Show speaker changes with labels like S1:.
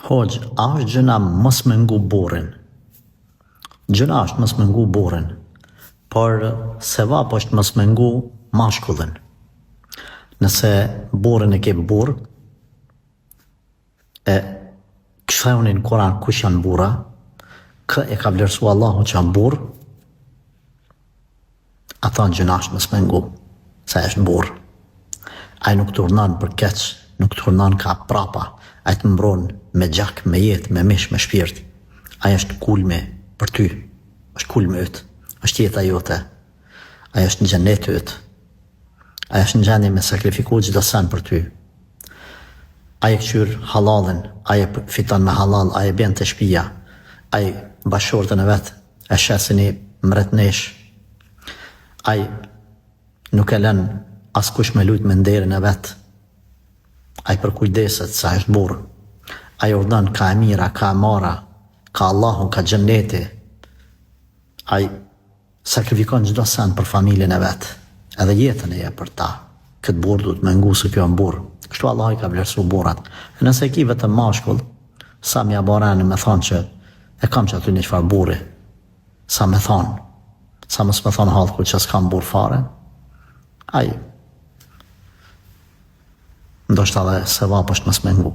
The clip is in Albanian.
S1: Hoxh, a është gjëna mos me ngu burin? Gjëna është mos me ngu burin, por sevap është mos me ngu mashkullin. Nëse burin e ke burr, e kështhejuni në Kur'an kush janë burra, kë e ka vlerësu Allahu që janë burr, ata gjëna është mos me ngu, se është burr. Ai nuk turnan për keq, nuk turnan ka prapa, ai të mbron me gjak, me jetë, me mish, me shpirt. Ai është kulmi për ty, është kulmi yt, është jeta jote, ai është në xhenet yt, ai është në gjendje me sakrifiku çdo sen për ty. Ai e kqyr halalin, ai e fiton me halal, ai e bën të shtëpia, ai bashortën e vet e shesin i mretnesh, ai nuk e lën askush me lujt me nderin e vet, ai përkujdeset sa është burr, ai urdhon ka e mira, ka e mara, ka Allahu, ka xheneti, ai sakrifikon çdo sen për familjen e vet, edhe jetën e jep për ta. Këtë burr duhet me ngu se kjo është burr. Kështu Allah i ka vlerësu burrat. E nëse ki vetëm mashkull, sa m'ja barani me thonë që e kam që aty një qëfar burri, sa me thonë, sa mos me thonë halku që s'kam burr fare, ai ndoshta edhe sevap është mos me ngu.